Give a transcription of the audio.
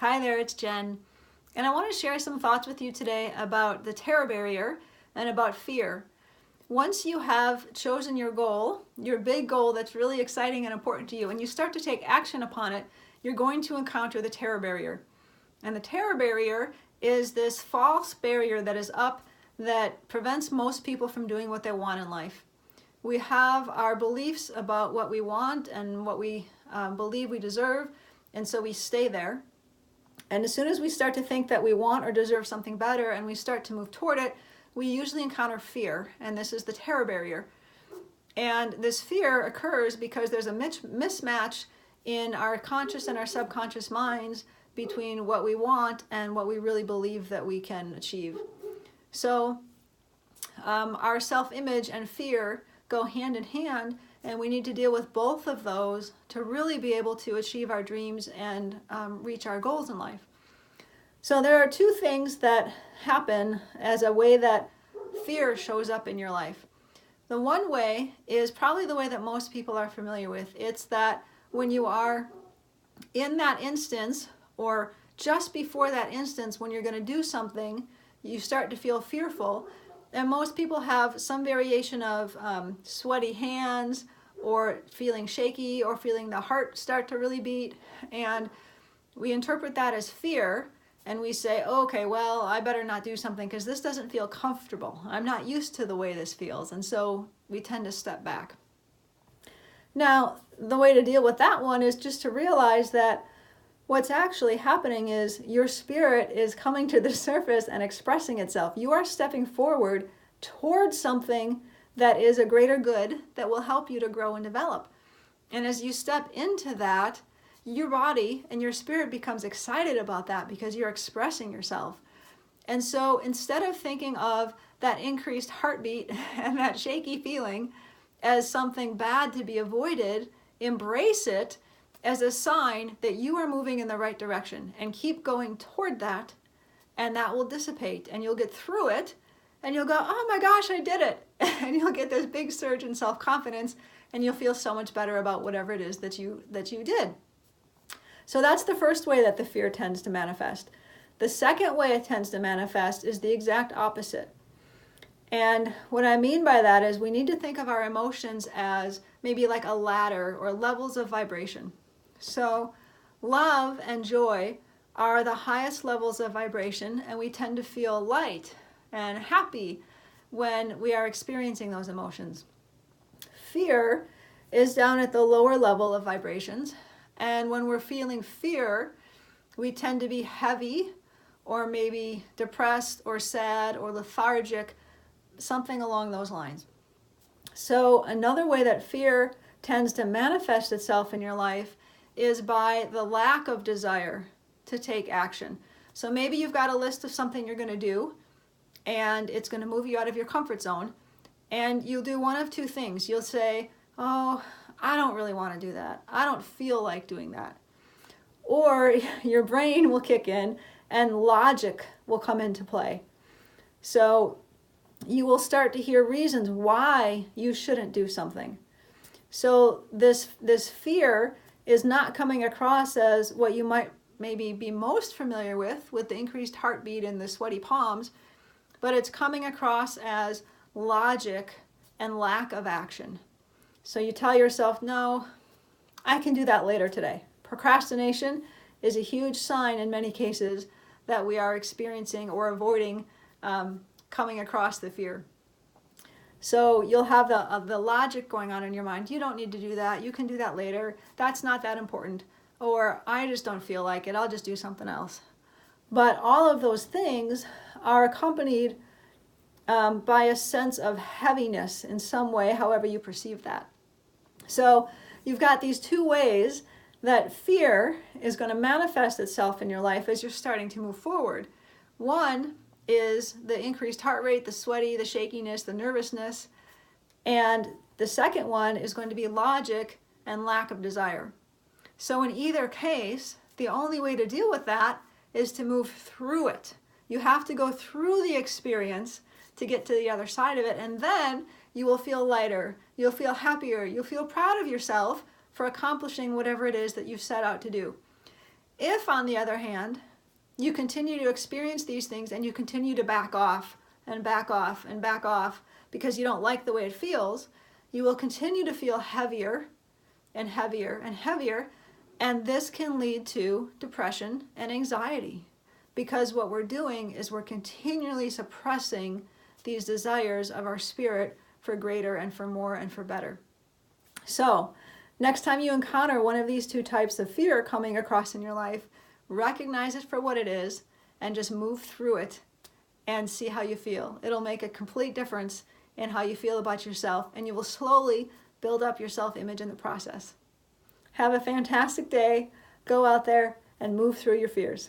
Hi there, it's Jen, and I want to share some thoughts with you today about the terror barrier and about fear. Once you have chosen your goal, your big goal that's really exciting and important to you, and you start to take action upon it, you're going to encounter the terror barrier. And the terror barrier is this false barrier that is up that prevents most people from doing what they want in life. We have our beliefs about what we want and what we believe we deserve, and so we stay there. And as soon as we start to think that we want or deserve something better and we start to move toward it, we usually encounter fear, and this is the terror barrier. And this fear occurs because there's a mismatch in our conscious and our subconscious minds between what we want and what we really believe that we can achieve. So our self-image and fear go hand in hand, and we need to deal with both of those to really be able to achieve our dreams and reach our goals in life. So there are two things that happen as a way that fear shows up in your life. The one way is probably the way that most people are familiar with. It's that when you are in that instance, or just before that instance when you're going to do something, you start to feel fearful. And most people have some variation of sweaty hands, or feeling shaky, or feeling the heart start to really beat. And we interpret that as fear, and we say, okay, well, I better not do something because this doesn't feel comfortable. I'm not used to the way this feels. And so we tend to step back. Now, the way to deal with that one is just to realize that what's actually happening is your spirit is coming to the surface and expressing itself. You are stepping forward towards something that is a greater good that will help you to grow and develop. And as you step into that, your body and your spirit becomes excited about that because you're expressing yourself. And so instead of thinking of that increased heartbeat and that shaky feeling as something bad to be avoided, embrace it as a sign that you are moving in the right direction, and keep going toward that, and that will dissipate, and you'll get through it, and you'll go, oh my gosh, I did it. And you'll get this big surge in self-confidence, and you'll feel so much better about whatever it is that you did. So that's the first way that the fear tends to manifest. The second way it tends to manifest is the exact opposite. And what I mean by that is we need to think of our emotions as maybe like a ladder or levels of vibration. So love and joy are the highest levels of vibration, and we tend to feel light and happy when we are experiencing those emotions. Fear is down at the lower level of vibrations, and when we're feeling fear, we tend to be heavy or maybe depressed or sad or lethargic, something along those lines. So another way that fear tends to manifest itself in your life is by the lack of desire to take action. So maybe you've got a list of something you're going to do, and it's going to move you out of your comfort zone, and you'll do one of two things. You'll say, oh, I don't really want to do that. I don't feel like doing that. Or your brain will kick in and logic will come into play. So you will start to hear reasons why you shouldn't do something. So this fear is not coming across as what you might maybe be most familiar with the increased heartbeat and the sweaty palms, but it's coming across as logic and lack of action. So you tell yourself, no, I can do that later today. Procrastination is a huge sign in many cases that we are experiencing or avoiding coming across the fear. So you'll have the logic going on in your mind. You don't need to do that. You can do that later. That's not that important. Or I just don't feel like it. I'll just do something else. But all of those things are accompanied by a sense of heaviness in some way, however you perceive that. So you've got these two ways that fear is going to manifest itself in your life as you're starting to move forward. One is the increased heart rate, the sweaty, the shakiness, the nervousness. And the second one is going to be logic and lack of desire. So in either case, the only way to deal with that is to move through it. You have to go through the experience to get to the other side of it, and then you will feel lighter, you'll feel happier, you'll feel proud of yourself for accomplishing whatever it is that you've set out to do. If, on the other hand, you continue to experience these things and you continue to back off and back off and back off because you don't like the way it feels, you will continue to feel heavier and heavier and heavier, and this can lead to depression and anxiety, because what we're doing is we're continually suppressing these desires of our spirit for greater and for more and for better. So next time you encounter one of these two types of fear coming across in your life, recognize it for what it is and just move through it and see how you feel. It'll make a complete difference in how you feel about yourself, and you will slowly build up your self-image in the process. Have a fantastic day. Go out there and move through your fears.